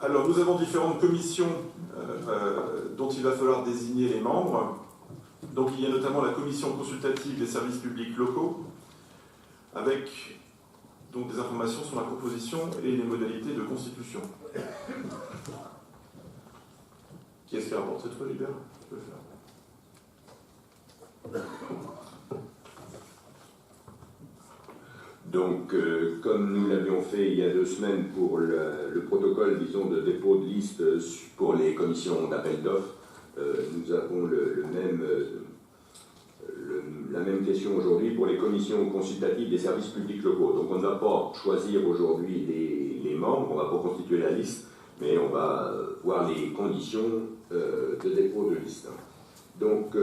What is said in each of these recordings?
Alors, nous avons différentes commissions dont il va falloir désigner les membres. Donc, il y a notamment la commission consultative des services publics locaux, avec donc, des informations sur la composition et les modalités de constitution. Qui est-ce qui rapporte cette fois, Gilbert? Je peux le faire. Donc, comme nous l'avions fait il y a 2 semaines pour le protocole, disons, de dépôt de liste pour les commissions d'appel d'offres, nous avons la même question aujourd'hui pour les commissions consultatives des services publics locaux. Donc, on ne va pas choisir aujourd'hui les membres, on ne va pas constituer la liste, mais on va voir les conditions de dépôt de liste. Donc,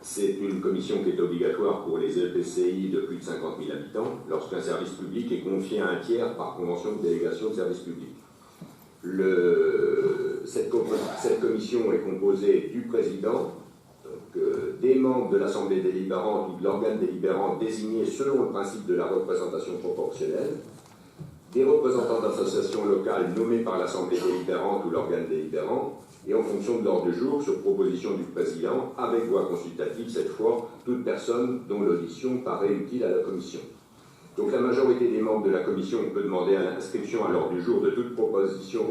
c'est une commission qui est obligatoire pour les EPCI de plus de 50 000 habitants lorsqu'un service public est confié à un tiers par convention de délégation de service public. Cette commission est composée du président, donc, des membres de l'Assemblée délibérante ou de l'organe délibérant désigné selon le principe de la représentation proportionnelle, des représentants d'associations locales nommés par l'Assemblée délibérante ou l'organe délibérant, et en fonction de l'ordre du jour, sur proposition du président, avec voix consultative, cette fois, toute personne dont l'audition paraît utile à la commission. Donc la majorité des membres de la commission peut demander à l'inscription à l'ordre du jour de toute proposition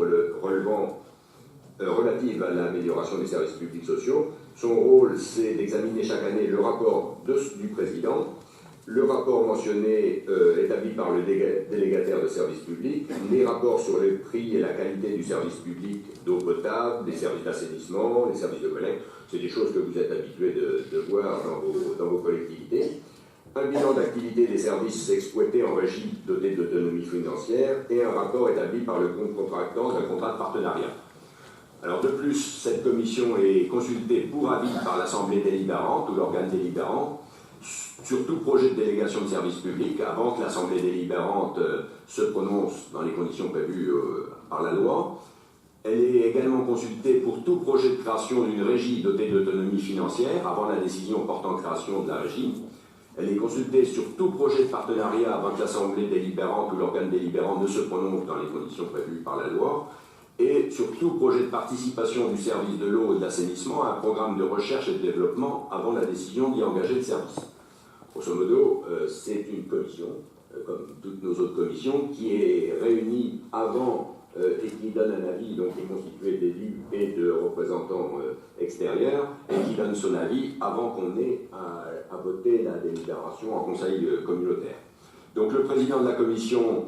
relative à l'amélioration des services publics sociaux. Son rôle, c'est d'examiner chaque année le rapport du président, le rapport mentionné établi par le délégataire de services publics, les rapports sur les prix et la qualité du service public d'eau potable, des services d'assainissement, les services de collecte, c'est des choses que vous êtes habitués de voir dans vos collectivités, un bilan d'activité des services exploités en régie dotée d'autonomie financière et un rapport établi par le compte contractant d'un contrat de partenariat. Alors de plus, cette commission est consultée pour avis par l'Assemblée délibérante ou l'organe délibérant sur tout projet de délégation de service public avant que l'Assemblée délibérante se prononce dans les conditions prévues par la loi. Elle est également consultée pour tout projet de création d'une régie dotée d'autonomie financière avant la décision portant création de la régie. Elle est consultée sur tout projet de partenariat avant que l'Assemblée délibérante ou l'organe délibérant ne se prononce dans les conditions prévues par la loi. Et sur tout projet de participation du service de l'eau et de l'assainissement à un programme de recherche et de développement avant la décision d'y engager le service. Grosso modo, c'est une commission, comme toutes nos autres commissions, qui est réunie avant et qui donne un avis, donc qui est constitué d'élus et de représentants extérieurs, et qui donne son avis avant qu'on ait à voter la délibération en conseil communautaire. Donc le président de la commission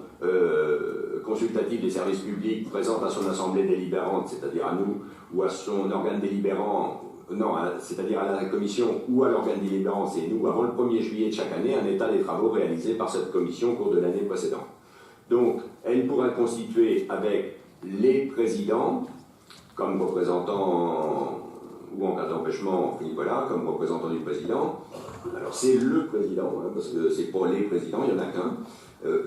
consultative des services publics présente à son assemblée délibérante, c'est-à-dire à nous, ou à son organe délibérant, non, c'est-à-dire à la commission ou à l'organe délibérant, c'est nous, avant le 1er juillet de chaque année, un état des travaux réalisés par cette commission au cours de l'année précédente. Donc, elle pourra constituer avec les présidents, comme représentants, ou en cas d'empêchement, voilà, comme représentant du président. Alors, c'est le président, hein, parce que c'est pas les présidents, il n'y en a qu'un,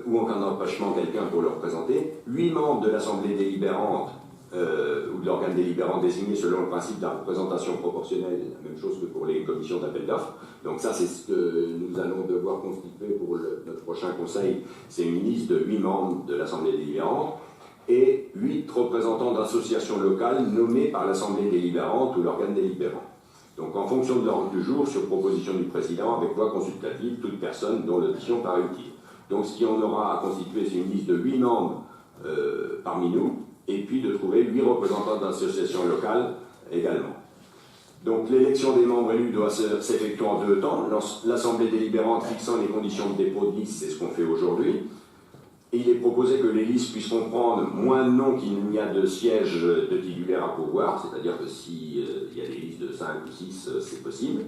ou en cas d'empêchement, quelqu'un pour le représenter. 8 membres de l'Assemblée délibérante, ou de l'organe délibérant désigné selon le principe de la représentation proportionnelle, la même chose que pour les commissions d'appel d'offres. Donc ça, c'est ce que nous allons devoir constituer pour notre prochain conseil. C'est une liste de 8 membres de l'Assemblée délibérante et 8 représentants d'associations locales nommés par l'Assemblée délibérante ou l'organe délibérant. Donc en fonction de l'ordre du jour, sur proposition du président, avec voix consultative, toute personne dont l'audition paraît utile. Donc ce qu'on aura à constituer, c'est une liste de 8 membres parmi nous, et puis de trouver 8 représentants d'associations locales également. Donc l'élection des membres élus doit s'effectuer en 2 temps. L'Assemblée délibérante fixant les conditions de dépôt de liste, c'est ce qu'on fait aujourd'hui. Et il est proposé que les listes puissent comprendre moins de noms qu'il n'y a de sièges de titulaires à pourvoir, c'est-à-dire que s'il y a des listes de 5 ou 6, c'est possible.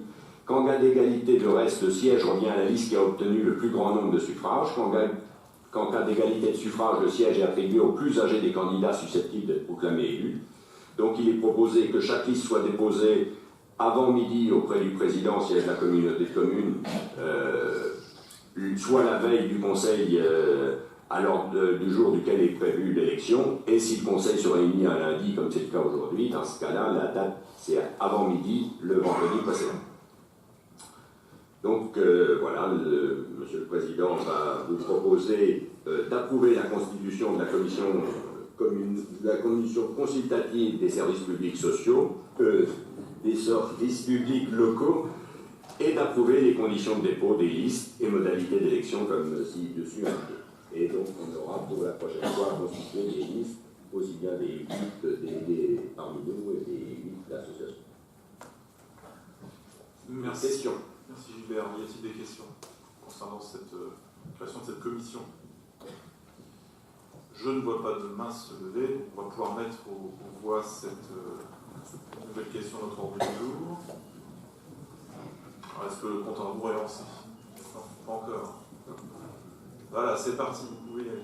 Qu'en cas d'égalité de reste, le siège revient à la liste qui a obtenu le plus grand nombre de suffrages. Qu'en cas d'égalité de suffrage, le siège est attribué au plus âgé des candidats susceptibles d'être proclamés élus. Donc il est proposé que chaque liste soit déposée avant midi auprès du président, siège de la communauté de communes, soit la veille du conseil à l'ordre du jour duquel est prévue l'élection, et si le conseil se réunit un lundi, comme c'est le cas aujourd'hui, dans ce cas-là, la date, c'est avant midi, le vendredi précédent. Donc voilà, Monsieur le Président va vous proposer d'approuver la constitution de la commission la commission consultative des services publics sociaux, des services publics locaux, et d'approuver les conditions de dépôt des listes et modalités d'élection comme ci-dessus indiqué. Et donc on aura pour la prochaine fois à constituer des listes, aussi bien des 8 délégués parmi nous et des 8 associations. Merci. Question. Merci Gilbert. Y a-t-il des questions concernant cette création de cette commission? Je ne vois pas de main se lever, donc on va pouvoir mettre aux voix cette nouvelle question de notre ordre du jour. Alors, est-ce que le compte en rebours est lancé? Non, pas encore. Voilà, c'est parti, vous pouvez y aller.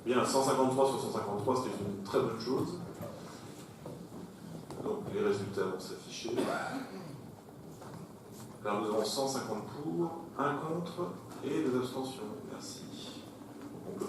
Bien, 153 sur 153, c'était une très bonne chose. Donc les résultats vont s'afficher. Alors nous avons 150 pour, 1 contre et 2 abstentions. Merci. On peut